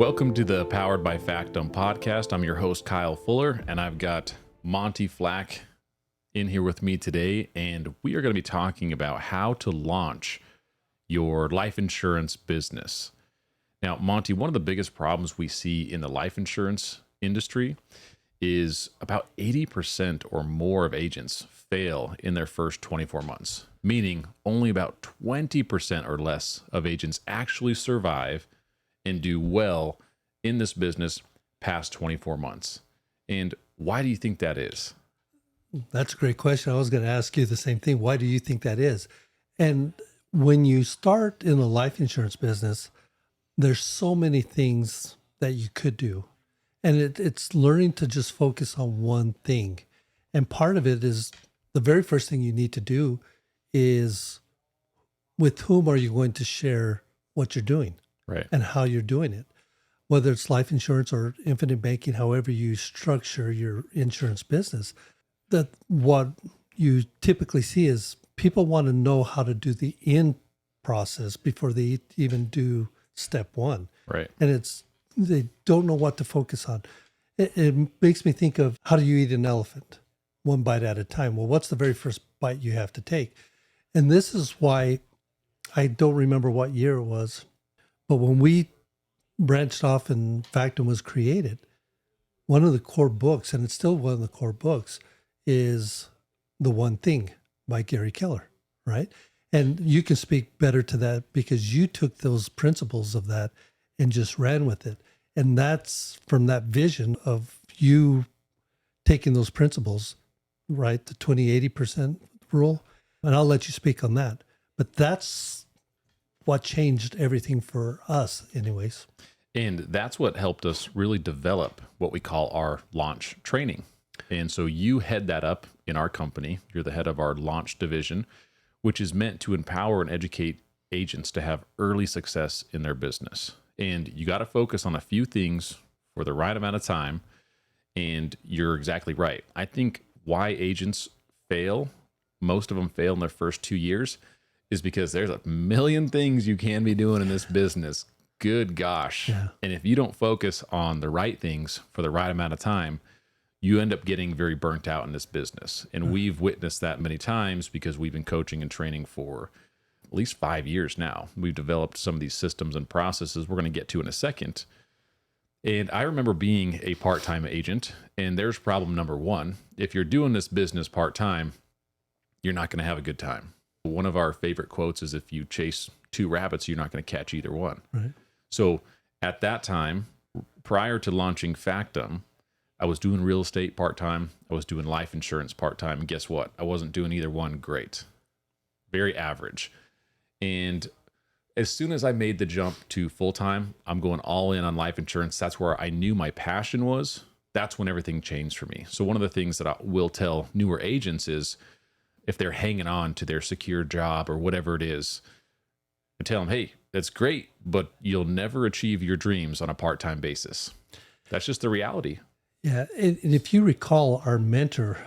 Welcome to the Powered by Factum podcast. I'm your host, Kyle Fuller, and I've got Monty Flack in here with me today, and we are going to be talking about how to launch your life insurance business. Now, Monty, one of the biggest problems we see in the life insurance industry is about 80% or more of agents fail in their first 24 months, meaning only about 20% or less of agents actually survive and do well in this business past 24 months. And why do you think that is? That's a great question. I was going to ask you the same thing. Why do you think that is? And when you start in the life insurance business, there's so many things that you could do. And it's learning to just focus on one thing. And part of it is the very first thing you need to do is with whom are you going to share what you're doing? Right. And how you're doing it, whether it's life insurance or infinite banking, however you structure your insurance business. That what you typically see is people want to know how to do the in process before they even do step one. Right. And they don't know what to focus on. It makes me think of, how do you eat an elephant? One bite at a time. Well, what's the very first bite you have to take? And this is why I don't remember what year it was. But when we branched off and Factum was created, one of the core books, and it's still one of the core books, is The One Thing by Gary Keller, right? And you can speak better to that because you took those principles of that and just ran with it. And that's from that vision of you taking those principles, right? The 20-80% rule. And I'll let you speak on that. But that's what changed everything for us anyways. And that's what helped us really develop what we call our launch training. And so you head that up in our company. You're the head of our launch division, which is meant to empower and educate agents to have early success in their business. And you got to focus on a few things for the right amount of time. And you're exactly right. I think why agents fail, most of them fail in their first 2 years, is because there's a million things you can be doing in this business. Good gosh. Yeah. And if you don't focus on the right things for the right amount of time, you end up getting very burnt out in this business. And we've witnessed that many times because we've been coaching and training for at least 5 years now. We've developed some of these systems and processes we're going to get to in a second. And I remember being a part-time agent, and there's problem number one. If you're doing this business part-time, you're not going to have a good time. One of our favorite quotes is, if you chase two rabbits, you're not going to catch either one. Right. So at that time, prior to launching Factum, I was doing real estate part-time. I was doing life insurance part-time. And guess what? I wasn't doing either one great. Very average. And as soon as I made the jump to full-time, I'm going all in on life insurance. That's where I knew my passion was. That's when everything changed for me. So one of the things that I will tell newer agents is, if they're hanging on to their secure job or whatever it is, I tell them, hey, that's great, but you'll never achieve your dreams on a part-time basis. That's just the reality. Yeah. And if you recall our mentor,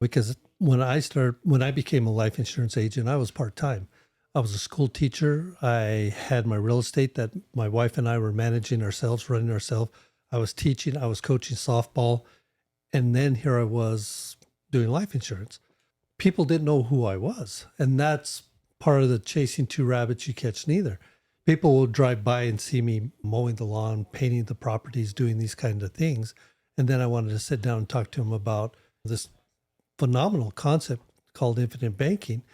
because when I became a life insurance agent, I was part-time. I was a school teacher. I had my real estate that my wife and I were managing ourselves, running ourselves. I was teaching, I was coaching softball. And then here I was doing life insurance. People didn't know who I was. And that's part of the chasing two rabbits you catch neither. People will drive by and see me mowing the lawn, painting the properties, doing these kind of things. And then I wanted to sit down and talk to them about this phenomenal concept called infinite banking.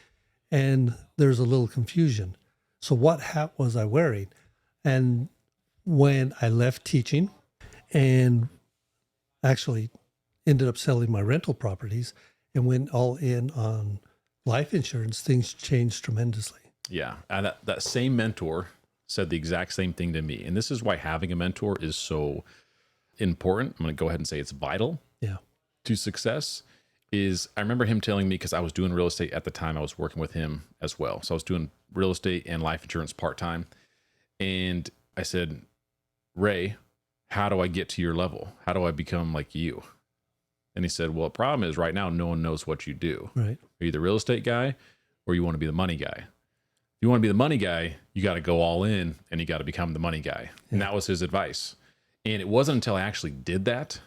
And there's a little confusion. So what hat was I wearing? And when I left teaching and actually ended up selling my rental properties and went all in on life insurance, things changed tremendously. Yeah. And that same mentor said the exact same thing to me. And this is why having a mentor is so important. I'm going to go ahead and say it's vital to success. I remember him telling me, because I was doing real estate at the time, I was working with him as well. So I was doing real estate and life insurance part-time. And I said, Ray, how do I get to your level? How do I become like you? And he said, well, the problem is right now, no one knows what you do. Right. You're either real estate guy or you want to be the money guy. you want to be the money guy, you got to go all in and you got to become the money guy. And that was his advice. And it wasn't until I actually did that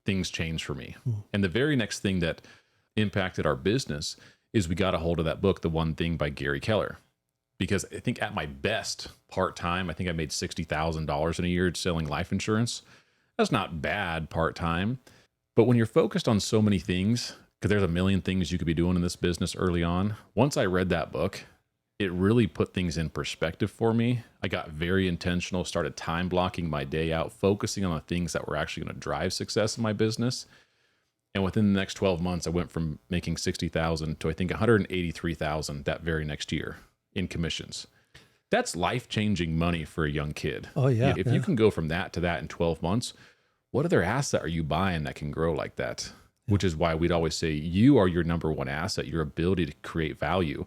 things changed for me. And the very next thing that impacted our business is we got a hold of that book, The One Thing by Gary Keller. Because I think at my best part-time, I think I made $60,000 in a year selling life insurance. That's not bad part-time. But when you're focused on so many things, because there's a million things you could be doing in this business early on, once I read that book, it really put things in perspective for me. I got very intentional, started time blocking my day out, focusing on the things that were actually going to drive success in my business. And within the next 12 months, I went from making $60,000 to I think $183,000 that very next year in commissions. That's life-changing money for a young kid. Oh yeah. If you can go from that to that in 12 months, what other asset are you buying that can grow like that? Which is why we'd always say you are your number one asset, your ability to create value.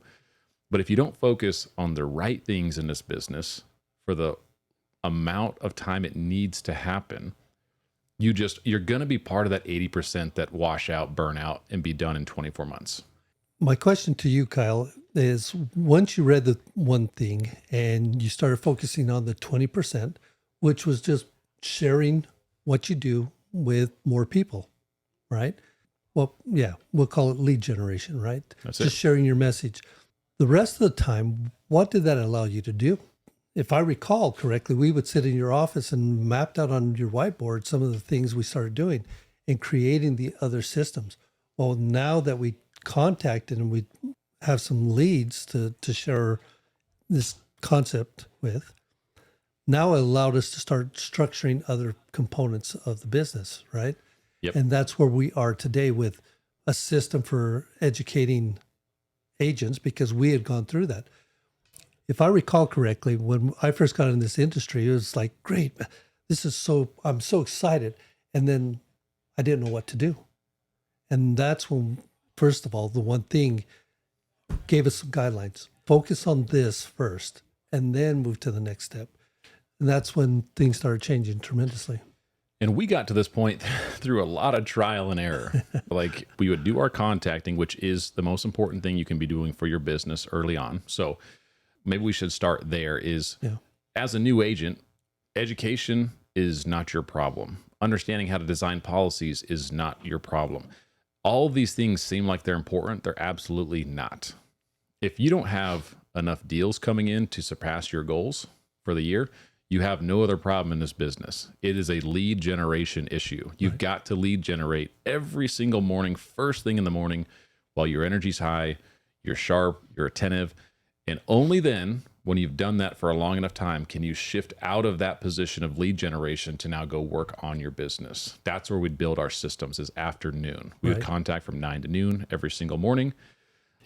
But if you don't focus on the right things in this business for the amount of time it needs to happen, you're going to be part of that 80% that wash out, burn out, and be done in 24 months. My question to you, Kyle, is once you read the one thing and you started focusing on the 20%, which was just sharing what you do with more people, right? Well, yeah, we'll call it lead generation, right? That's just it. sharing your message. The rest of the time, what did that allow you to do? If I recall correctly, we would sit in your office and mapped out on your whiteboard some of the things we started doing and creating the other systems. Well, now that we contacted and we have some leads to share this concept with, now it allowed us to start structuring other components of the business, right? Yep. And that's where we are today with a system for educating agents because we had gone through that. If I recall correctly, when I first got in this industry, it was like, great, I'm so excited. And then I didn't know what to do. And that's when, first of all, the one thing gave us some guidelines. Focus on this first and then move to the next step. And that's when things started changing tremendously. And we got to this point through a lot of trial and error. Like we would do our contacting, which is the most important thing you can be doing for your business early on. So maybe we should start there is as a new agent, education is not your problem. Understanding how to design policies is not your problem. All of these things seem like they're important. They're absolutely not. If you don't have enough deals coming in to surpass your goals for the year, you have no other problem in this business. It is a lead generation issue. You've got to lead generate every single morning, first thing in the morning, while your energy's high, you're sharp, you're attentive. And only then, when you've done that for a long enough time, can you shift out of that position of lead generation to now go work on your business. That's where we'd build our systems is afternoon. We would contact from 9 to noon every single morning.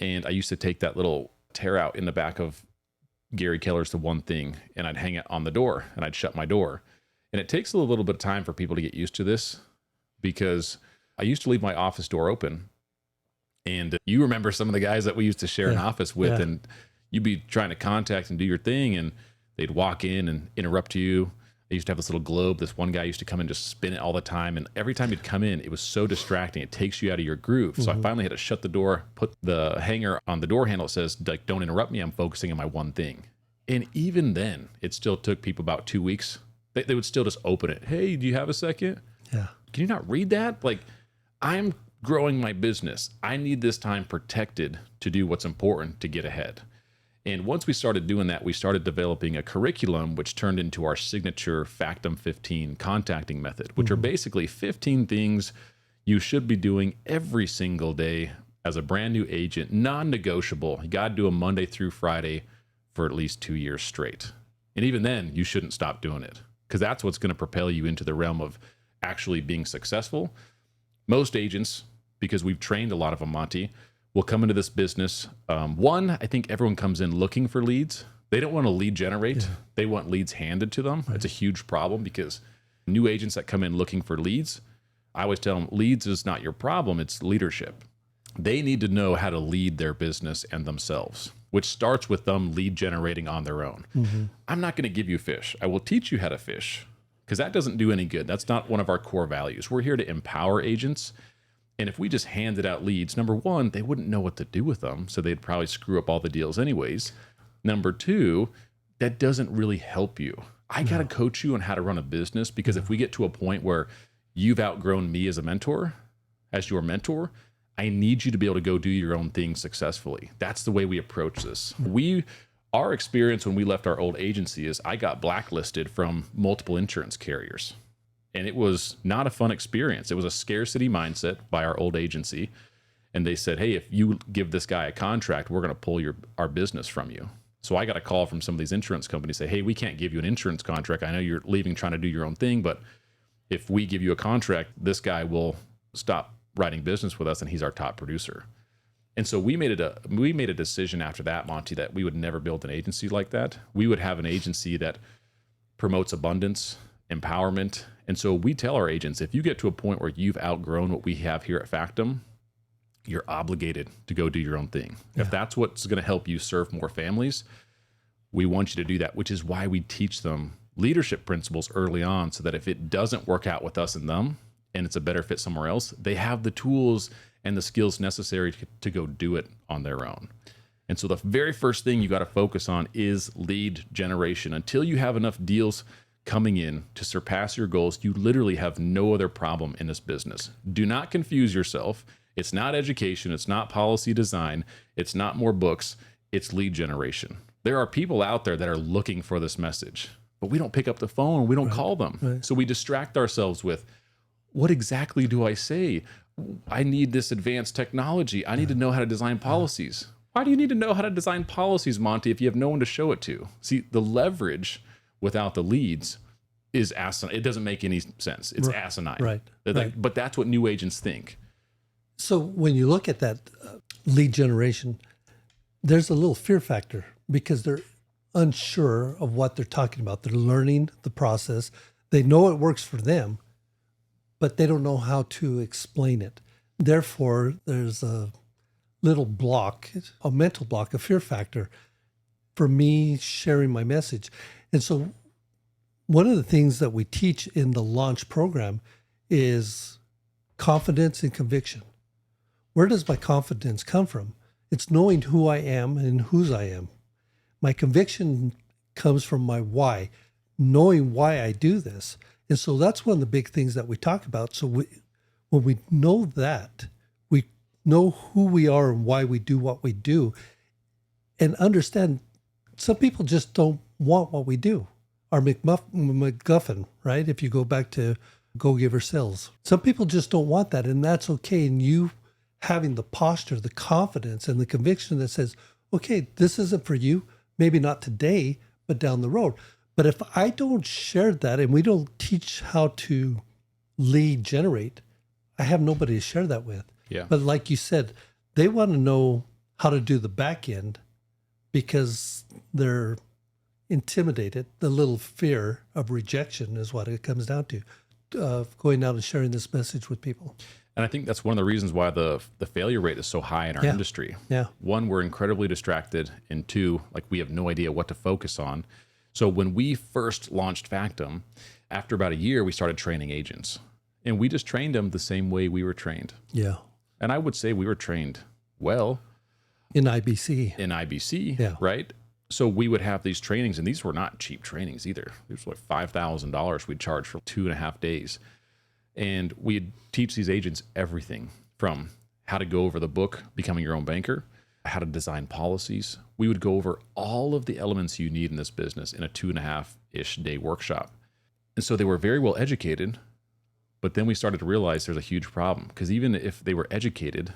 And I used to take that little tear out in the back of Gary Keller's The One Thing, and I'd hang it on the door and I'd shut my door. And it takes a little bit of time for people to get used to this because I used to leave my office door open. And you remember some of the guys that we used to share an office with, and you'd be trying to contact and do your thing, and they'd walk in and interrupt you. They used to have this little globe. This one guy used to come and just spin it all the time. And every time he'd come in, it was so distracting. It takes you out of your groove. So I finally had to shut the door, put the hanger on the door handle. It says, like, don't interrupt me. I'm focusing on my one thing. And even then, it still took people about 2 weeks. They would still just open it. Hey, do you have a second? Yeah. Can you not read that? Like, I'm growing my business. I need this time protected to do what's important to get ahead. And once we started doing that, we started developing a curriculum, which turned into our signature Factum 15 contacting method, which are basically 15 things you should be doing every single day as a brand new agent, non-negotiable. You got to do them Monday through Friday for at least 2 years straight. And even then, you shouldn't stop doing it because that's what's going to propel you into the realm of actually being successful. Most agents, because we've trained a lot of them, Monty, will come into this business. One, I think everyone comes in looking for leads. They don't want to lead generate. They want leads handed to them. It's a huge problem because new agents that come in looking for leads, I always tell them leads is not your problem. It's leadership. They need to know how to lead their business and themselves, which starts with them lead generating on their own. I'm not going to give you fish. I will teach you how to fish because that doesn't do any good. That's not one of our core values. We're here to empower agents And if we just handed out leads, number one, they wouldn't know what to do with them. So they'd probably screw up all the deals anyways. Number two, that doesn't really help you. I got to coach you on how to run a business, because if we get to a point where you've outgrown me as a mentor, as your mentor, I need you to be able to go do your own thing successfully. That's the way we approach this. Our experience when we left our old agency is I got blacklisted from multiple insurance carriers. And it was not a fun experience. It was a scarcity mindset by our old agency. And they said, hey, if you give this guy a contract, we're going to pull our business from you. So I got a call from some of these insurance companies say, hey, we can't give you an insurance contract. I know you're leaving trying to do your own thing, but if we give you a contract, this guy will stop writing business with us, and he's our top producer. And so we made a decision after that, Monty, that we would never build an agency like that. We would have an agency that promotes abundance, empowerment. And so we tell our agents, if you get to a point where you've outgrown what we have here at Factum, you're obligated to go do your own thing. Yeah. If that's what's going to help you serve more families, we want you to do that, which is why we teach them leadership principles early on, so that if it doesn't work out with us and them, and it's a better fit somewhere else, they have the tools and the skills necessary to go do it on their own. And so the very first thing you got to focus on is lead generation. Until you have enough deals coming in to surpass your goals, you literally have no other problem in this business. Do not confuse yourself. It's not education. It's not policy design. It's not more books. It's lead generation. There are people out there that are looking for this message, but we don't pick up the phone. We don't call them. Right. So we distract ourselves with, what exactly do I say? I need this advanced technology. I need to know how to design policies. Why do you need to know how to design policies, Monty, if you have no one to show it to? See, the leverage without the leads is asinine. It doesn't make any sense. It's asinine. Right. But that's what new agents think. So when you look at that lead generation, there's a little fear factor because they're unsure of what they're talking about. They're learning the process. They know it works for them, but they don't know how to explain it. Therefore, there's a little block, a mental block, a fear factor for me sharing my message. And so one of the things that we teach in the launch program is confidence and conviction. Where does my confidence come from? It's knowing who I am and whose I am. My conviction comes from my why, knowing why I do this. And so that's one of the big things that we talk about. So when we know that, we know who we are and why we do what we do, and understand some people just don't want what we do. Our MacGuffin, right? If you go back to Go Giver Sales, some people just don't want that, and that's okay. And you having the posture, the confidence, and the conviction that says, okay, this isn't for you, maybe not today, but down the road. But if I don't share that and we don't teach how to lead generate, I have nobody to share that with. Yeah. But like you said, they want to know how to do the back end because they're intimidated. The little fear of rejection is what it comes down to, going out and sharing this message with people. And I think that's one of the reasons why the failure rate is so high in our industry. Yeah. One, we're incredibly distracted. And two, like we have no idea what to focus on. So when we first launched Factum, after about a year, we started training agents. And we just trained them the same way we were trained. Yeah. And I would say we were trained well. In IBC. Yeah. Right? So we would have these trainings, and these were not cheap trainings either. These were like $5,000 we'd charge for 2.5 days. And we'd teach these agents everything from how to go over the book, Becoming Your Own Banker, how to design policies. We would go over all of the elements you need in this business in a 2.5-ish day workshop. And so they were very well educated, but then we started to realize there's a huge problem, because even if they were educated,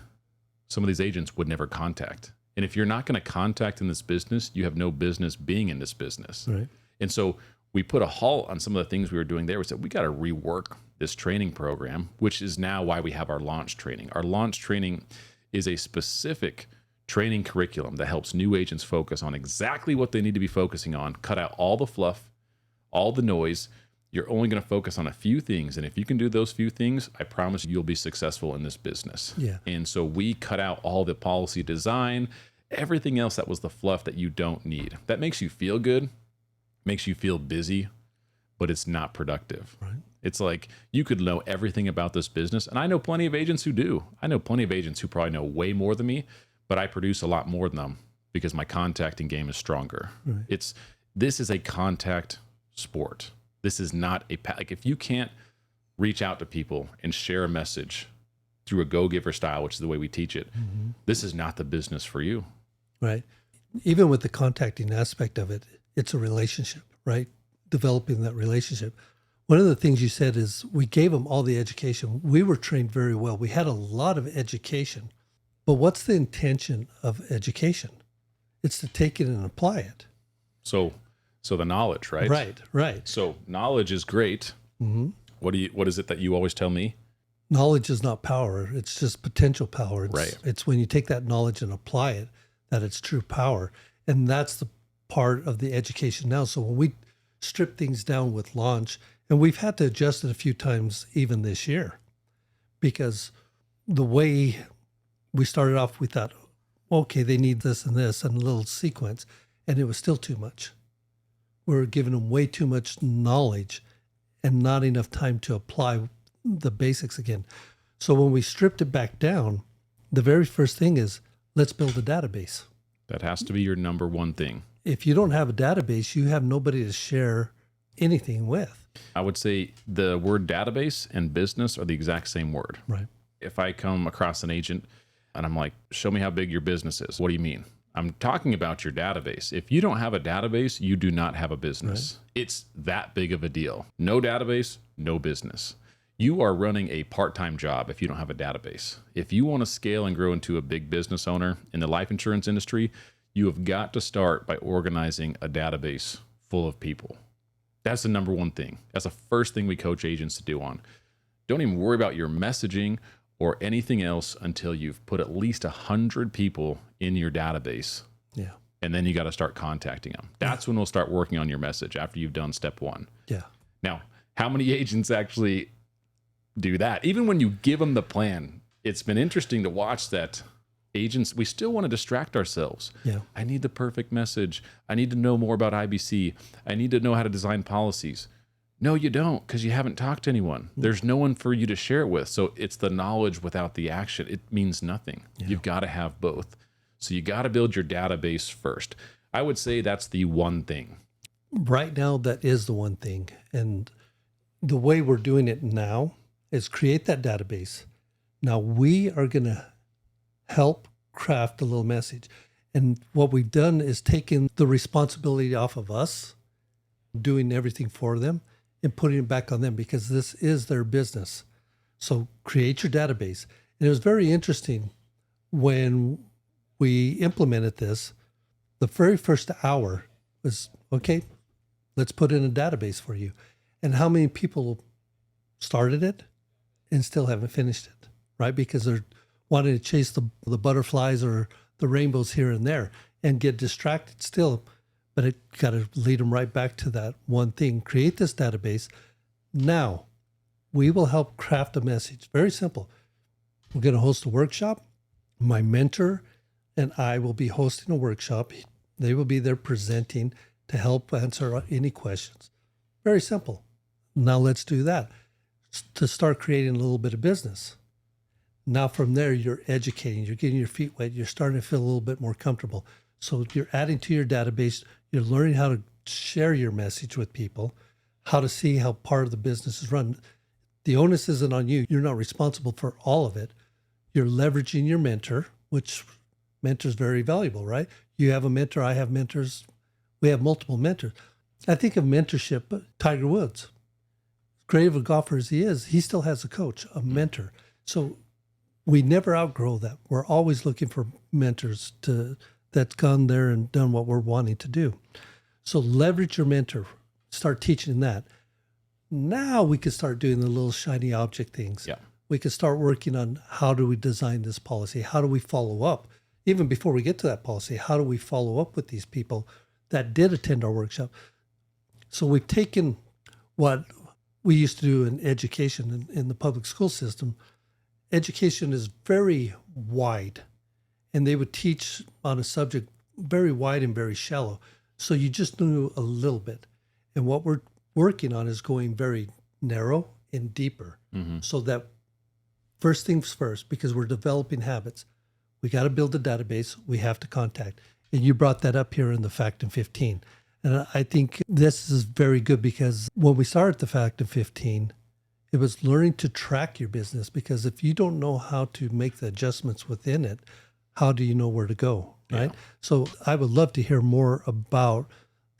some of these agents would never contact. And if you're not going to contact in this business, you have no business being in this business. Right. And so we put a halt on some of the things we were doing there. We said, we got to rework this training program, which is now why we have our launch training. Our launch training is a specific training curriculum that helps new agents focus on exactly what they need to be focusing on, cut out all the fluff, all the noise. You're only going to focus on a few things. And if you can do those few things, I promise you'll be successful in this business. Yeah. And so we cut out all the policy design, everything else that was the fluff that you don't need. That makes you feel good, makes you feel busy, but it's not productive. Right. It's like you could know everything about this business. And I know plenty of agents who do. I know plenty of agents who probably know way more than me, but I produce a lot more than them because my contacting game is stronger. Right. This is a contact sport. This is not like if you can't reach out to people and share a message through a go-giver style, which is the way we teach it, this is not the business for you. Right. Even with the contacting aspect of it, it's a relationship, right? Developing that relationship. One of the things you said is we gave them all the education. We were trained very well. We had a lot of education. But what's the intention of education? It's to take it and apply it. So the knowledge, right? Right. So knowledge is great. What is it that you always tell me? Knowledge is not power. It's just potential power. It's when you take that knowledge and apply it, that it's true power. And that's the part of the education now. So when we strip things down with launch, and we've had to adjust it a few times even this year, because the way we started off, we thought, okay, they need this and this and a little sequence, and it was still too much. We were giving them way too much knowledge and not enough time to apply the basics again. So when we stripped it back down, the very first thing is, let's build a database. That has to be your number one thing. If you don't have a database, you have nobody to share anything with. I would say the word database and business are the exact same word. Right. If I come across an agent and I'm like, show me how big your business is. What do you mean? I'm talking about your database. If you don't have a database, you do not have a business. Right. It's that big of a deal. No database, no business. You are running a part-time job if you don't have a database. If you want to scale and grow into a big business owner in the life insurance industry, you have got to start by organizing a database full of people. That's the number one thing. That's the first thing we coach agents to do on. Don't even worry about your messaging or anything else until you've put at least 100 people in your database. Yeah. And then you got to start contacting them. That's when we'll start working on your message after you've done step one. Yeah. Now, how many agents actually do that? Even when you give them the plan, it's been interesting to watch that agents, we still want to distract ourselves. Yeah. I need the perfect message. I need to know more about IBC. I need to know how to design policies. No, you don't, because you haven't talked to anyone. There's no one for you to share it with. So it's the knowledge without the action. It means nothing. Yeah. You've got to have both. So you got to build your database first. I would say that's the one thing. Right now, that is the one thing. And the way we're doing it now is create that database. Now we are going to help craft a little message. And what we've done is taken the responsibility off of us, doing everything for them, and putting it back on them because this is their business. So create your database. And it was very interesting when we implemented this. The very first hour was, okay, let's put in a database for you. And how many people started it and still haven't finished it, right? Because they're wanting to chase the butterflies or the rainbows here and there and get distracted still. But it got to lead them right back to that one thing. Create this database. Now, we will help craft a message. Very simple. We're going to host a workshop. My mentor and I will be hosting a workshop. They will be there presenting to help answer any questions. Very simple. Now let's do that to start creating a little bit of business. Now from there, you're educating, you're getting your feet wet, you're starting to feel a little bit more comfortable. So you're adding to your database, you're learning how to share your message with people, how to see how part of the business is run. The onus isn't on you. You're not responsible for all of it. You're leveraging your mentor, which mentor is very valuable, right? You have a mentor, I have mentors. We have multiple mentors. I think of mentorship, Tiger Woods. Great of a golfer as he is, he still has a coach, a mentor. So we never outgrow that. We're always looking for mentors that's gone there and done what we're wanting to do. So leverage your mentor. Start teaching that. Now we can start doing the little shiny object things. Yeah. We can start working on how do we design this policy? How do we follow up? Even before we get to that policy, how do we follow up with these people that did attend our workshop? So we've taken what we used to do in education in the public school system. Education is very wide, and they would teach on a subject very wide and very shallow. So you just knew a little bit. And what we're working on is going very narrow and deeper. So that first things first, because we're developing habits, we got to build a database. We have to contact. And you brought that up here in the Factum 15. And I think this is very good because when we started the Factum 15, it was learning to track your business, because if you don't know how to make the adjustments within it, how do you know where to go, right? Yeah. So I would love to hear more about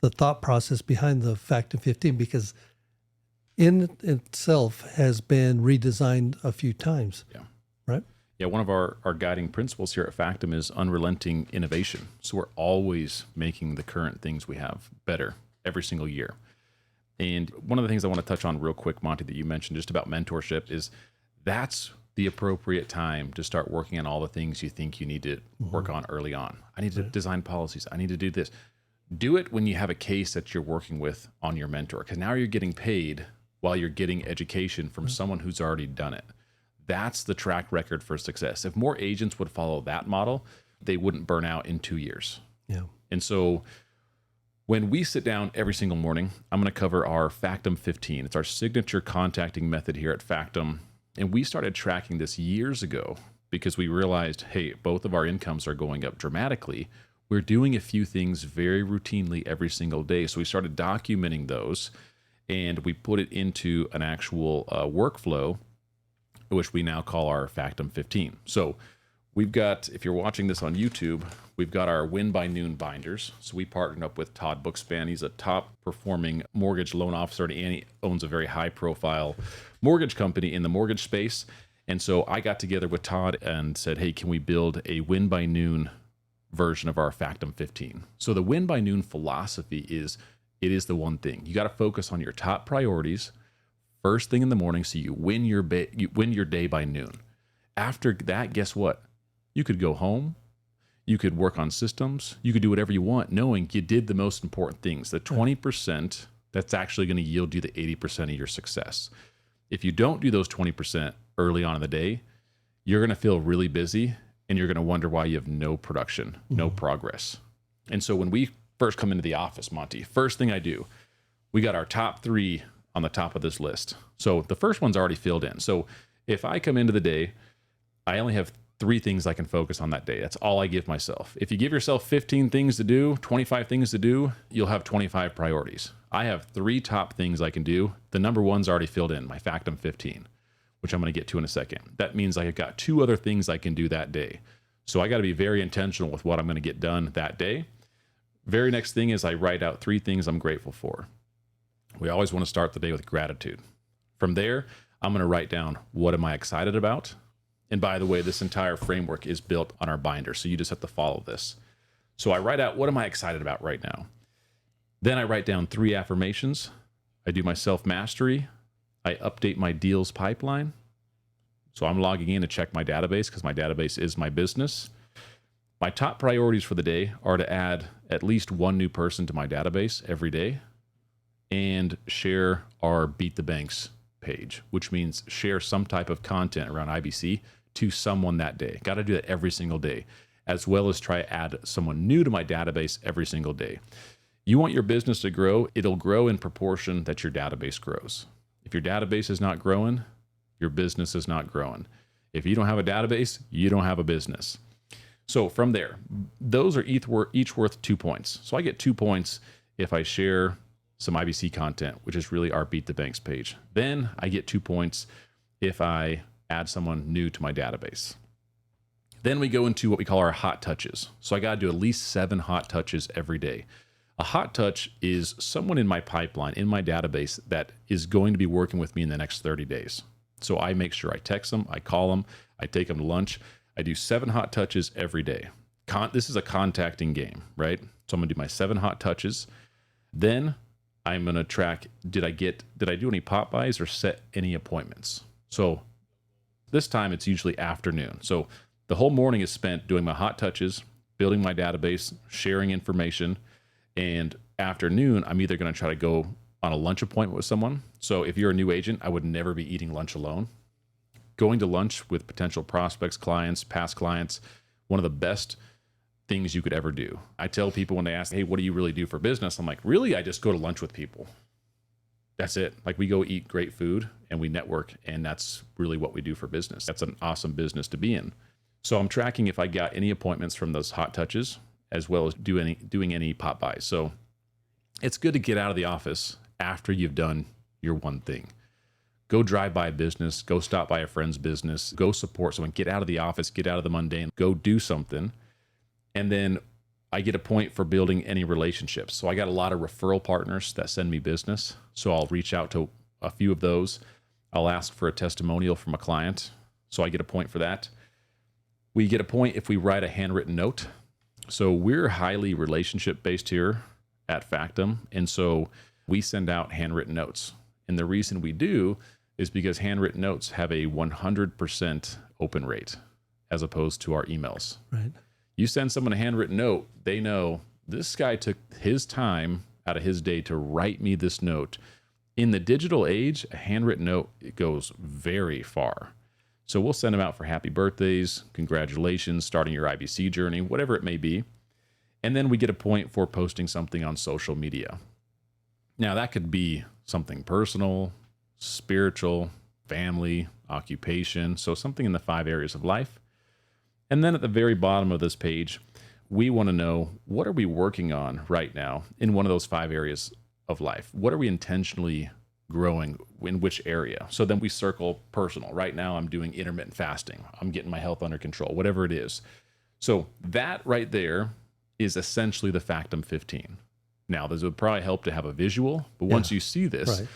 the thought process behind the Factum 15, because in itself has been redesigned a few times. Yeah. Right? Yeah, one of our guiding principles here at Factum is unrelenting innovation. So we're always making the current things we have better every single year. And one of the things I want to touch on real quick, Monty, that you mentioned just about mentorship is that's the appropriate time to start working on all the things you think you need to work on early on. I need to design policies. I need to do this. Do it when you have a case that you're working with on your mentor, because now you're getting paid while you're getting education from someone who's already done it. That's the track record for success. If more agents would follow that model, they wouldn't burn out in 2 years. Yeah. And so when we sit down every single morning, I'm going to cover our Factum 15. It's our signature contacting method here at Factum. And we started tracking this years ago because we realized, hey, both of our incomes are going up dramatically. We're doing a few things very routinely every single day. So we started documenting those, and we put it into an actual workflow, which we now call our Factum 15. So we've got, if you're watching this on YouTube, we've got our Win by Noon binders. So we partnered up with Todd Bookspan. He's a top performing mortgage loan officer, and he owns a very high profile mortgage company in the mortgage space. And so I got together with Todd and said, hey, can we build a Win by Noon version of our Factum 15? So the Win by Noon philosophy is, it is the one thing. You got to focus on your top priorities first thing in the morning, so you win your day by noon. After that, guess what? You could go home, you could work on systems, you could do whatever you want, knowing you did the most important things, the 20% that's actually going to yield you the 80% of your success. If you don't do those 20% early on in the day, you're going to feel really busy, and you're going to wonder why you have no production, no progress. And so when we first come into the office, Monty, first thing I do, we got our top 3 on the top of this list. So the first one's already filled in. So if I come into the day, I only have 3 things I can focus on that day. That's all I give myself. If you give yourself 15 things to do, 25 things to do, you'll have 25 priorities. I have 3 top things I can do. The number 1's already filled in, my Factum 15, which I'm going to get to in a second. That means I've got 2 other things I can do that day. So I got to be very intentional with what I'm going to get done that day. Very next thing is I write out 3 things I'm grateful for. We always want to start the day with gratitude. From there, I'm going to write down, what am I excited about? And by the way, this entire framework is built on our binder, so you just have to follow this. So I write out, what am I excited about right now? Then I write down 3 affirmations. I do my self-mastery. I update my deals pipeline. So I'm logging in to check my database, because my database is my business. My top priorities for the day are to add at least 1 new person to my database every day, and share our Beat the Banks page, which means share some type of content around IBC to someone that day. Got to do that every single day, as well as try to add someone new to my database every single day. You want your business to grow, it'll grow in proportion that your database grows. If your database is not growing, your business is not growing. If you don't have a database, you don't have a business. So from there, those are each worth 2 points. So I get 2 points if I share some IBC content, which is really our Beat the Banks page. Then I get 2 points if I add someone new to my database. Then we go into what we call our hot touches. So I got to do at least 7 hot touches every day. A hot touch is someone in my pipeline, in my database, that is going to be working with me in the next 30 days. So I make sure I text them, I call them, I take them to lunch. I do 7 hot touches every day. This is a contacting game, right? So I'm going to do my 7 hot touches. Then I'm going to track, did I do any pop buys or set any appointments? So this time it's usually afternoon. So the whole morning is spent doing my hot touches, building my database, sharing information. And afternoon, I'm either going to try to go on a lunch appointment with someone. So if you're a new agent, I would never be eating lunch alone. Going to lunch with potential prospects, clients, past clients, one of the best things you could ever do. I tell people when they ask, hey, what do you really do for business? I'm like, really? I just go to lunch with people. that's it. Like we go eat great food and we network, and that's really what we do for business. That's an awesome business to be in. So I'm tracking if I got any appointments from those hot touches, as well as doing any pop buys. So it's good to get out of the office after you've done your one thing. Go drive by a business, go stop by a friend's business, go support someone, get out of the office, get out of the mundane, go do something. And then I get a point for building any relationships. So I got a lot of referral partners that send me business. So I'll reach out to a few of those. I'll ask for a testimonial from a client. So I get a point for that. We get a point if we write a handwritten note. So we're highly relationship based here at Factum. And so we send out handwritten notes. And the reason we do is because handwritten notes have a 100% open rate as opposed to our emails. Right. You send someone a handwritten note, they know this guy took his time out of his day to write me this note. In the digital age, a handwritten note, it goes very far. So we'll send them out for happy birthdays, congratulations, starting your IBC journey, whatever it may be. And then we get a point for posting something on social media. Now that could be something personal, spiritual, family, occupation. So something in the 5 areas of life. And then at the very bottom of this page, we want to know, what are we working on right now in one of those 5 areas of life? What are we intentionally growing in which area? So then we circle personal. Right now I'm doing intermittent fasting. I'm getting my health under control, whatever it is. So that right there is essentially the Factum 15. Now, this would probably help to have a visual, but once you see this, right,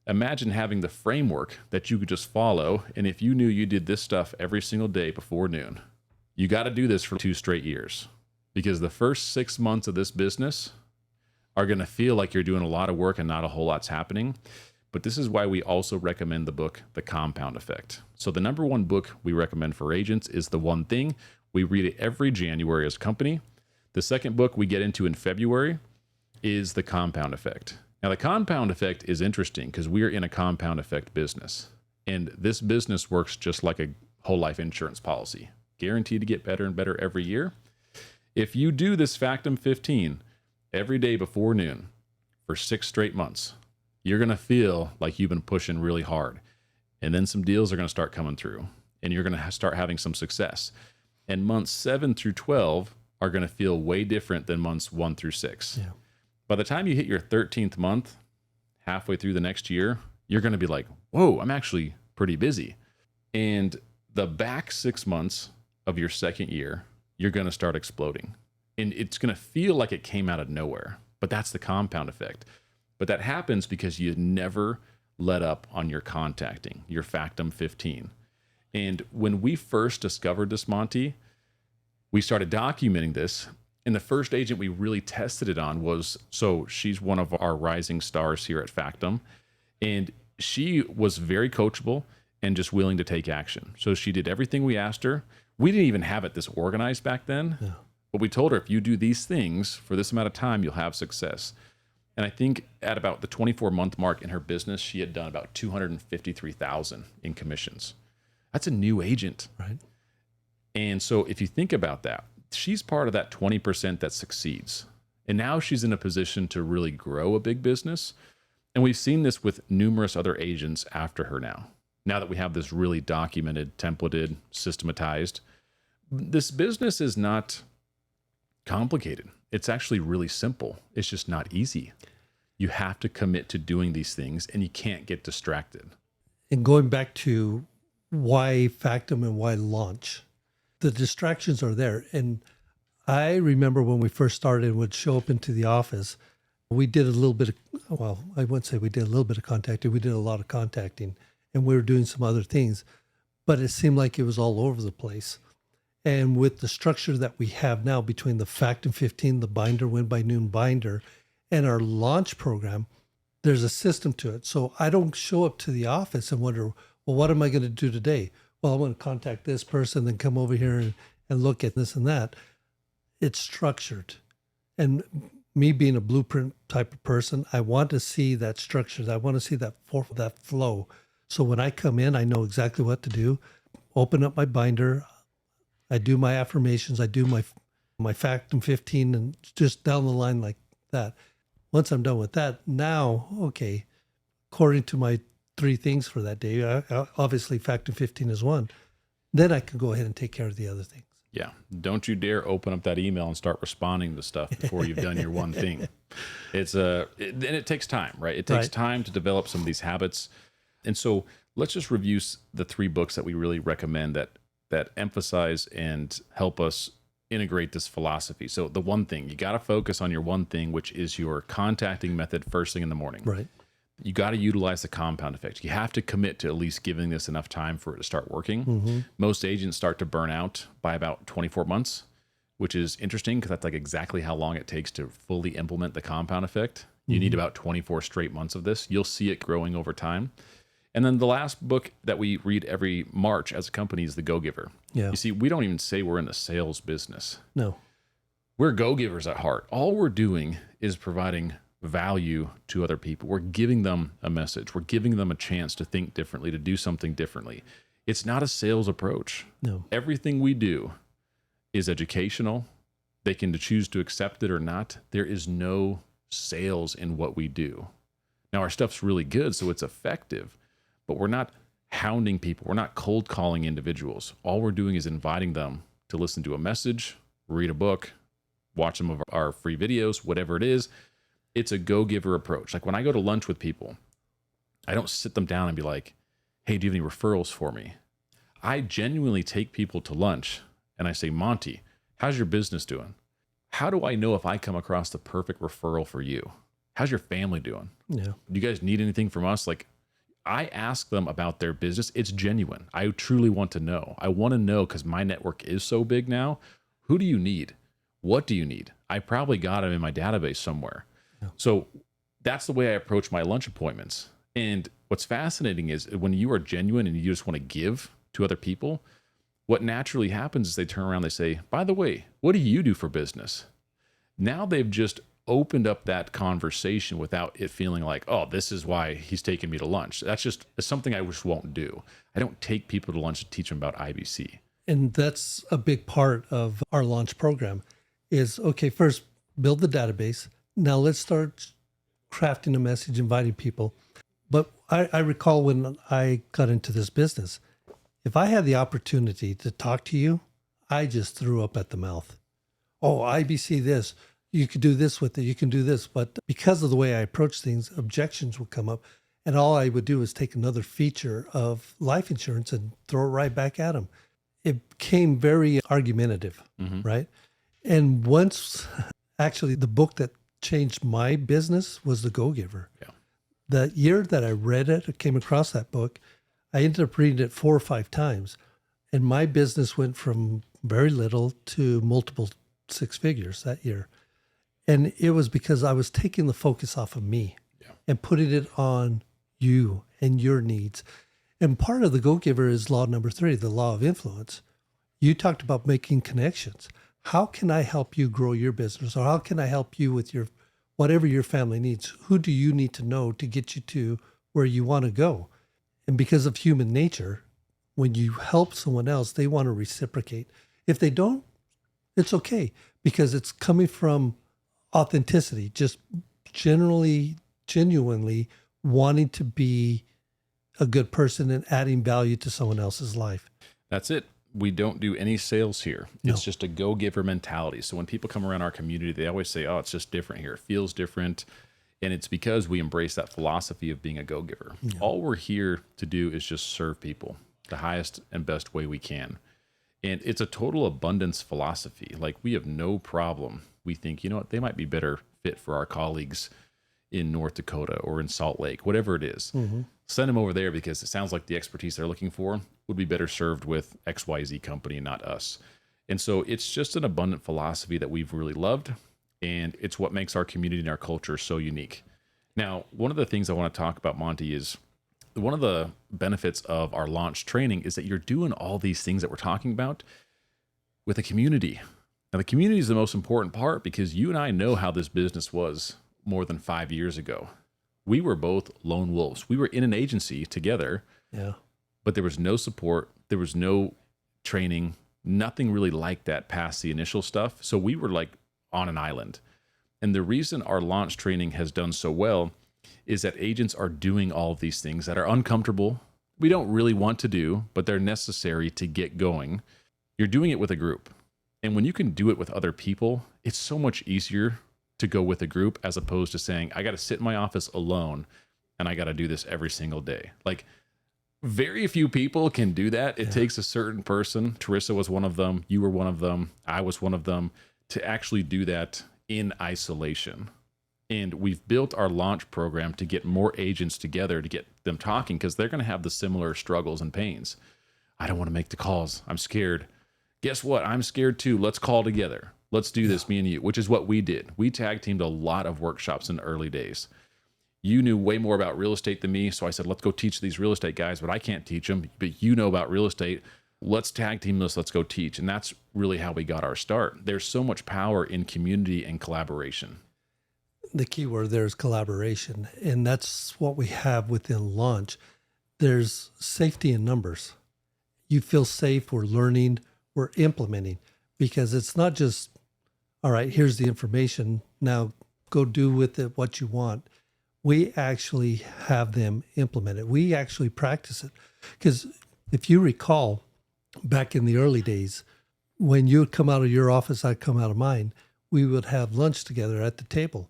imagine having the framework that you could just follow. And if you knew you did this stuff every single day before noon, you got to do this for 2 straight years, because the first 6 months of this business are going to feel like you're doing a lot of work and not a whole lot's happening. But this is why we also recommend the book, The Compound Effect. So the number one book we recommend for agents is The One Thing. We read it every January as a company. The second book we get into in February is The Compound Effect. Now, the compound effect is interesting because we're in a compound effect business. And this business works just like a whole life insurance policy, guaranteed to get better and better every year. If you do this Factum 15 every day before noon for 6 straight months, you're going to feel like you've been pushing really hard. And then some deals are going to start coming through, and you're going to start having some success. And months 7 through 12 are going to feel way different than months 1 through 6. Yeah. By the time you hit your 13th month, halfway through the next year, you're going to be like, whoa, I'm actually pretty busy. And the back 6 months of your second year, you're going to start exploding. And it's going to feel like it came out of nowhere, but that's the compound effect. But that happens because you never let up on your contacting, your Factum 15. And when we first discovered this, Monty, we started documenting this. And the first agent we really tested it on was, so she's one of our rising stars here at Factum. And she was very coachable and just willing to take action. So she did everything we asked her. We didn't even have it this organized back then. Yeah. But we told her, if you do these things for this amount of time, you'll have success. And I think at about the 24-month mark in her business, she had done about $253,000 in commissions. That's a new agent. Right. And so if you think about that, she's part of that 20% that succeeds. And now she's in a position to really grow a big business. And we've seen this with numerous other agents after her now that we have this really documented, templated, systematized. This business is not complicated. It's actually really simple. It's just not easy. You have to commit to doing these things, and you can't get distracted. And going back to why Factum and why launch, the distractions are there. And I remember when we first started and would show up into the office, we did a little bit of, well, I wouldn't say we did a little bit of contacting. We did a lot of contacting, and we were doing some other things, but it seemed like it was all over the place. And with the structure that we have now between the Factum 15, the binder, Win by Noon binder, and our launch program, there's a system to it. So I don't show up to the office and wonder, well, what am I going to do today? Well, I'm going to contact this person, then come over here and look at this and that. It's structured. And me being a blueprint type of person, I want to see that structure. I want to see that flow. So when I come in, I know exactly what to do. Open up my binder. I do my affirmations. I do my Factum 15 and just down the line like that. Once I'm done with that, now, okay, according to my 3 things for that day, obviously Factum 15 is one, then I can go ahead and take care of the other things. Yeah. Don't you dare open up that email and start responding to stuff before you've done your one thing. And it takes time, right? It takes time to develop some of these habits. And so let's just review the 3 books that we really recommend that emphasize and help us integrate this philosophy. So the one thing, you got to focus on your one thing, which is your contacting method first thing in the morning. Right. You got to utilize the compound effect. You have to commit to at least giving this enough time for it to start working. Mm-hmm. Most agents start to burn out by about 24 months, which is interesting because that's like exactly how long it takes to fully implement the compound effect. You need about 24 straight months of this. You'll see it growing over time. And then the last book that we read every March as a company is The Go-Giver. Yeah. You see, we don't even say we're in the sales business. No. We're go-givers at heart. All we're doing is providing value to other people. We're giving them a message. We're giving them a chance to think differently, to do something differently. It's not a sales approach. No. Everything we do is educational. They can choose to accept it or not. There is no sales in what we do. Now, our stuff's really good, so it's effective, but we're not hounding people. We're not cold calling individuals. All we're doing is inviting them to listen to a message, read a book, watch some of our free videos, whatever it is. It's a go-giver approach. Like when I go to lunch with people, I don't sit them down and be like, hey, do you have any referrals for me? I genuinely take people to lunch and I say, Monty, how's your business doing? How do I know if I come across the perfect referral for you? How's your family doing? Yeah. Do you guys need anything from us? Like, I ask them about their business. It's genuine. I truly want to know. I want to know because my network is so big now. Who do you need? What do you need? I probably got them in my database somewhere. Yeah. So that's the way I approach my lunch appointments. And what's fascinating is when you are genuine and you just want to give to other people, what naturally happens is they turn around, they say, by the way, what do you do for business? Now they've just opened up that conversation without it feeling like, oh, this is why he's taking me to lunch. That's just something I just won't do. I don't take people to lunch to teach them about IBC. And that's a big part of our launch program is, okay, first build the database. Now let's start crafting a message, inviting people. But I recall when I got into this business, if I had the opportunity to talk to you, I just threw up at the mouth. Oh, IBC this, you could do this with it, you can do this. But because of the way I approach things, objections would come up. And all I would do is take another feature of life insurance and throw it right back at them. It became very argumentative, right? And once, actually, the book that changed my business was The Go-Giver. Yeah. The year that I read it, I came across that book, I ended up reading it 4 or 5 times. And my business went from very little to multiple 6 figures that year. And it was because I was taking the focus off of me and putting it on you and your needs. And part of the Go-Giver is law number 3, the law of influence. You talked about making connections. How can I help you grow your business? Or how can I help you with your whatever your family needs? Who do you need to know to get you to where you want to go? And because of human nature, when you help someone else, they want to reciprocate. If they don't, it's okay because it's coming from authenticity, just genuinely wanting to be a good person and adding value to someone else's life. That's it. We don't do any sales here. No. It's just a go-giver mentality. So when people come around our community, they always say, oh, it's just different here. It feels different. And it's because we embrace that philosophy of being a go-giver. Yeah. All we're here to do is just serve people the highest and best way we can. And it's a total abundance philosophy. Like we have no problem. We think, you know what, they might be better fit for our colleagues in North Dakota or in Salt Lake, whatever it is. Send them over there because it sounds like the expertise they're looking for would be better served with XYZ company and not us. And so it's just an abundant philosophy that we've really loved. And it's what makes our community and our culture so unique. Now, one of the things I want to talk about, Monty, is one of the benefits of our launch training is that you're doing all these things that we're talking about with a community. Now, the community is the most important part because you and I know how this business was more than 5 years ago. We were both lone wolves. We were in an agency together, but there was no support. There was no training, nothing really like that past the initial stuff. So we were like on an island. And the reason our launch training has done so well is that agents are doing all of these things that are uncomfortable. We don't really want to do, but they're necessary to get going. You're doing it with a group. And when you can do it with other people, it's so much easier to go with a group as opposed to saying, I got to sit in my office alone and I got to do this every single day. Like, very few people can do that. It takes a certain person. Teresa was one of them. You were one of them. I was one of them, to actually do that in isolation. And we've built our launch program to get more agents together, to get them talking, because they're going to have the similar struggles and pains. I don't want to make the calls. I'm scared. Guess what? I'm scared too. Let's call together. Let's do this, me and you, which is what we did. We tag teamed a lot of workshops in the early days. You knew way more about real estate than me. So I said, let's go teach these real estate guys, but I can't teach them. But you know about real estate. Let's tag team this. Let's go teach. And that's really how we got our start. There's so much power in community and collaboration. The key word there is collaboration. And that's what we have within Launch. There's safety in numbers. You feel safe. We're learning. We're implementing, because it's not just, all right, here's the information. Now go do with it what you want. We actually have them implement it. We actually practice it. Because if you recall, back in the early days, when you would come out of your office, I'd come out of mine, we would have lunch together at the table.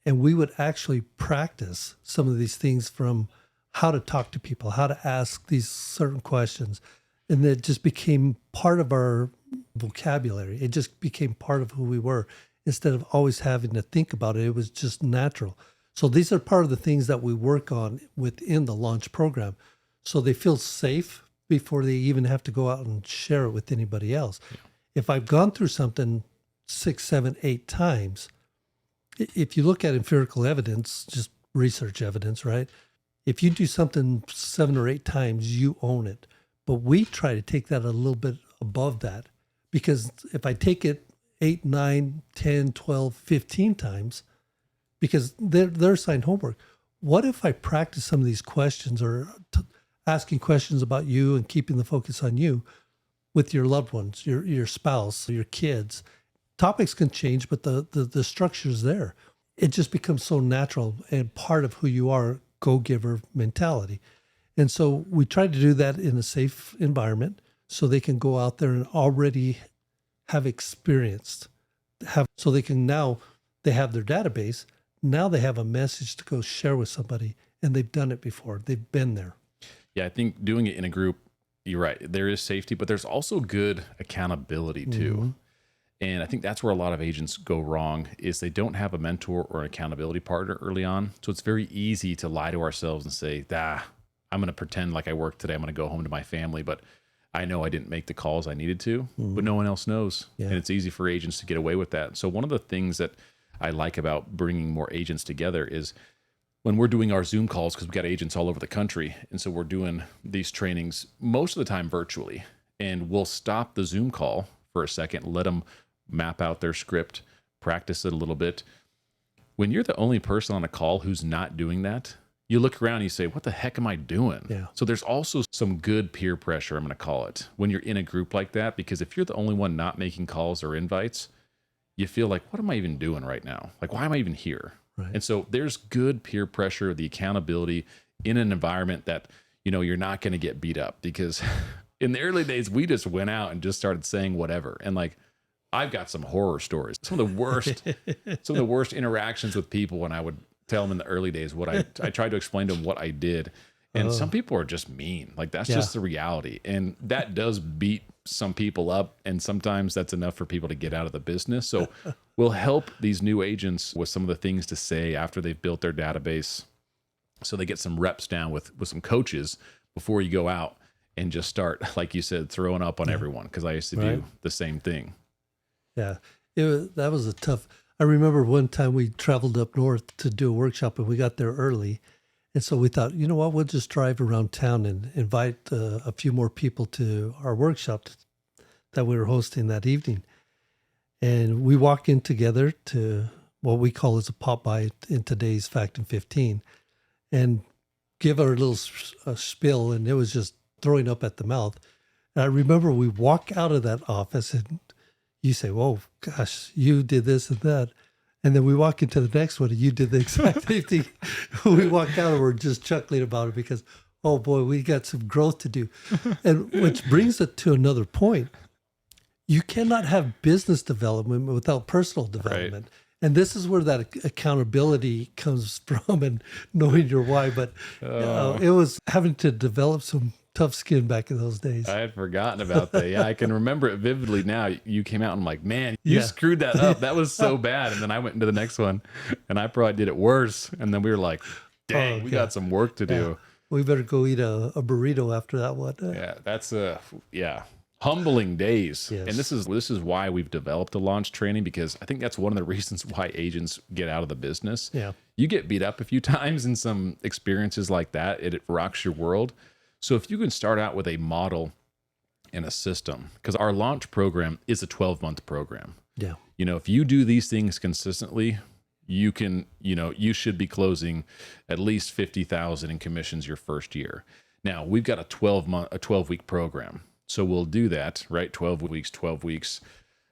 And we would actually practice some of these things, from how to talk to people, how to ask these certain questions. And it just became part of our vocabulary. It just became part of who we were. Instead of always having to think about it, it was just natural. So these are part of the things that we work on within the launch program. So they feel safe before they even have to go out and share it with anybody else. Yeah. If I've gone through something 6, 7, 8 times, if you look at empirical evidence, just research evidence, right? If you do something 7 or 8 times, you own it. But we try to take that a little bit above that, because if I take it 8, 9, 10, 12, 15 times, because they're assigned homework. What if I practice some of these questions, or asking questions about you and keeping the focus on you with your loved ones, your spouse, your kids? Topics can change, but the structure is there. It just becomes so natural and part of who you are, go-giver mentality. And so we try to do that in a safe environment so they can go out there and already have experienced, so they can now, they have their database. Now they have a message to go share with somebody, and they've done it before. They've been there. Yeah, I think doing it in a group, you're right. There is safety, but there's also good accountability too. Mm-hmm. And I think that's where a lot of agents go wrong, is they don't have a mentor or an accountability partner early on. So it's very easy to lie to ourselves and say, I'm going to pretend like I work today. I'm going to go home to my family, but I know I didn't make the calls I needed to, but no one else knows. Yeah. And it's easy for agents to get away with that. So one of the things that I like about bringing more agents together is when we're doing our Zoom calls, because we've got agents all over the country. And so we're doing these trainings most of the time virtually, and we'll stop the Zoom call for a second, let them map out their script, practice it a little bit. When you're the only person on a call who's not doing that, you look around and you say, what the heck am I doing? Yeah. So there's also some good peer pressure, I'm going to call it, when you're in a group like that, because if you're the only one not making calls or invites, you feel like, what am I even doing right now? Like, why am I even here? Right. And so there's good peer pressure, the accountability in an environment that, you're not going to get beat up, because in the early days, we just went out and just started saying whatever. And like, I've got some horror stories, some of the worst interactions with people when I would tell them in the early days what I tried to explain to them what I did. And some people are just mean. Like, that's just the reality. And that does beat some people up. And sometimes that's enough for people to get out of the business. So we'll help these new agents with some of the things to say after they've built their database, so they get some reps down with some coaches before you go out and just start, like you said, throwing up on everyone. Because I used to do the same thing. Yeah, that was a tough. I remember one time we traveled up north to do a workshop, and we got there early. And so we thought, you know what, we'll just drive around town and invite a few more people to our workshop that we were hosting that evening. And we walk in together to what we call as a pop-by in today's Factum 15, and give our little spiel, and it was just throwing up at the mouth. And I remember we walk out of that office, and you say, whoa, gosh, you did this and that. And then we walk into the next one, and you did the exact same thing. We walked out and we're just chuckling about it because, oh boy, we got some growth to do. And which brings it to another point. You cannot have business development without personal development. Right. And this is where that accountability comes from and knowing your why. But it was having to develop some tough skin back in those days. I had forgotten about that. Yeah, I can remember it vividly now. You came out and I'm like, man, you screwed that up. That was so bad. And then I went into the next one and I probably did it worse. And then we were like, dang, we got some work to do. We better go eat a burrito after that one. Yeah, that's humbling days. Yes. And this is why we've developed a launch training, because I think that's one of the reasons why agents get out of the business. Yeah. You get beat up a few times in some experiences like that. It rocks your world. So if you can start out with a model and a system, because our launch program is a 12-month program. Yeah. If you do these things consistently, you can, you should be closing at least $50,000 in commissions your first year. Now we've got a 12-week program. So we'll do that, right? 12 weeks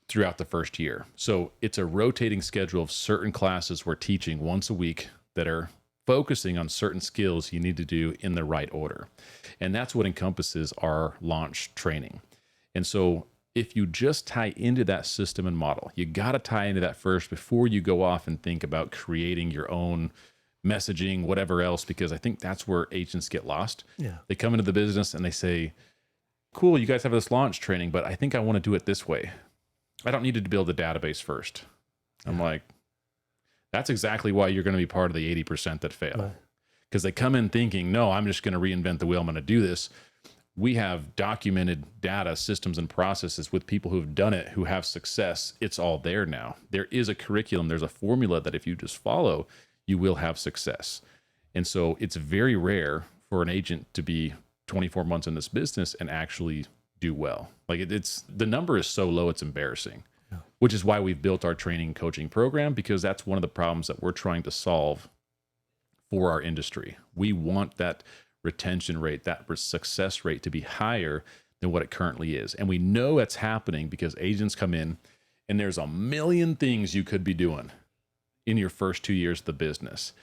throughout the first year. So it's a rotating schedule of certain classes we're teaching once a week that are focusing on certain skills you need to do in the right order. And that's what encompasses our launch training. And so if you just tie into that system and model, you got to tie into that first before you go off and think about creating your own messaging, whatever else, because I think that's where agents get lost. Yeah. They come into the business and they say, cool, you guys have this launch training, but I think I want to do it this way. I don't need to build a database first. I'm like, that's exactly why you're going to be part of the 80% that fail. Because they come in thinking, no, I'm just going to reinvent the wheel. I'm going to do this. We have documented data, systems, and processes with people who've done it, who have success. It's all there now. There is a curriculum. There's a formula that if you just follow, you will have success. And so it's very rare for an agent to be 24 months in this business and actually do well. Like it's the number is so low, it's embarrassing. Which is why we've built our training coaching program, because that's one of the problems that we're trying to solve for our industry. We want that retention rate, that success rate to be higher than what it currently is. And we know it's happening because agents come in and there's a million things you could be doing in your first 2 years of the business.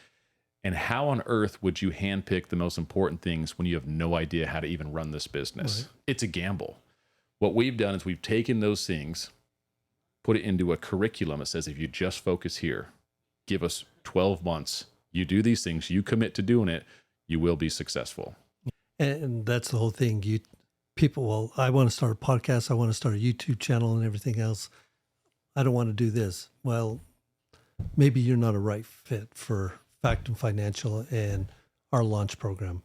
And how on earth would you handpick the most important things when you have no idea how to even run this business? Right. It's a gamble. What we've done is we've taken those things, put it into a curriculum that says, if you just focus here, give us 12 months, you do these things, you commit to doing it, you will be successful. And that's the whole thing. People, I want to start a podcast, I want to start a YouTube channel and everything else. I don't want to do this. Well, maybe you're not a right fit for Factum Financial and our launch program.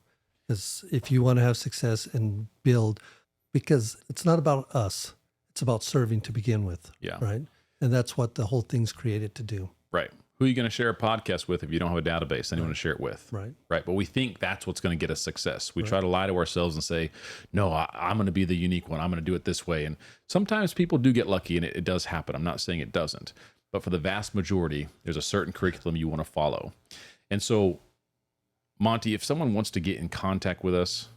Because if you want to have success and build, because it's not about us, it's about serving to begin with. Yeah. Right. And that's what the whole thing's created to do. Right. Who are you going to share a podcast with if you don't have a database anyone to share it with? Right. Right. But we think that's what's going to get us success. We try to lie to ourselves and say, no, I'm going to be the unique one. I'm going to do it this way. And sometimes people do get lucky and it does happen. I'm not saying it doesn't. But for the vast majority, there's a certain curriculum you want to follow. And so, Monty, if someone wants to get in contact with us,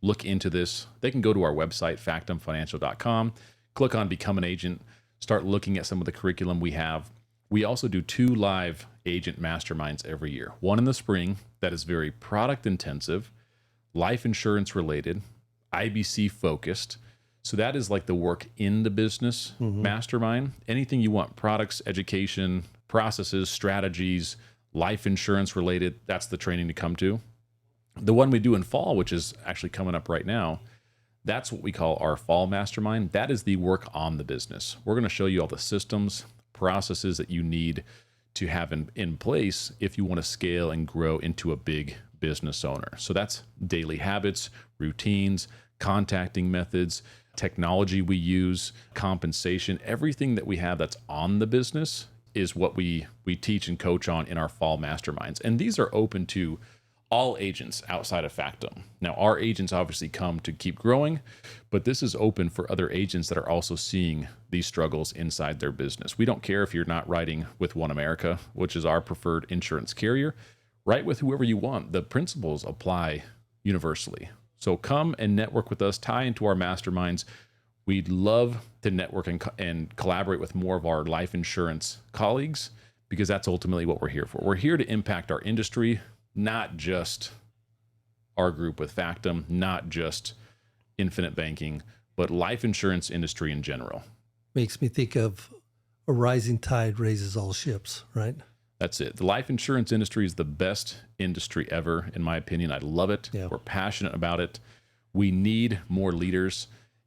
look into this, they can go to our website, factumfinancial.com, click on Become an Agent, start looking at some of the curriculum we have. We also do 2 live agent masterminds every year. One in the spring that is very product intensive, life insurance related, IBC focused. So that is like the work in the business mastermind. Anything you want, products, education, processes, strategies, life insurance related, that's the training to come to. The one we do in fall, which is actually coming up right now, that's what we call our fall mastermind. That is the work on the business. We're going to show you all the systems, processes that you need to have in place if you want to scale and grow into a big business owner. So that's daily habits, routines, contacting methods, technology we use, compensation, everything that we have that's on the business is what we teach and coach on in our fall masterminds. And these are open to all agents outside of Factum. Now, our agents obviously come to keep growing, but this is open for other agents that are also seeing these struggles inside their business. We don't care if you're not writing with One America, which is our preferred insurance carrier. Write with whoever you want. The principles apply universally. So come and network with us, tie into our masterminds. We'd love to network and collaborate with more of our life insurance colleagues, because that's ultimately what we're here for. We're here to impact our industry, not just our group with Factum, not just infinite banking, but life insurance industry in general. Makes me think of a rising tide raises all ships, right? That's it. The life insurance industry is the best industry ever, in my opinion. I love it. Yeah. We're passionate about it. We need more leaders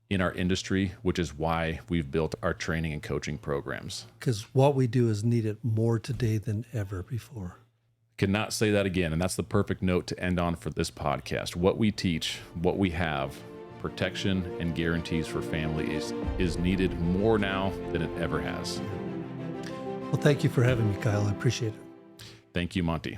in our industry, which is why we've built our training and coaching programs. Because what we do is needed more today than ever before. Cannot say that again. And that's the perfect note to end on for this podcast. What we teach, what we have, protection and guarantees for families is needed more now than it ever has. Well, thank you for having me, Kyle. I appreciate it. Thank you, Monty.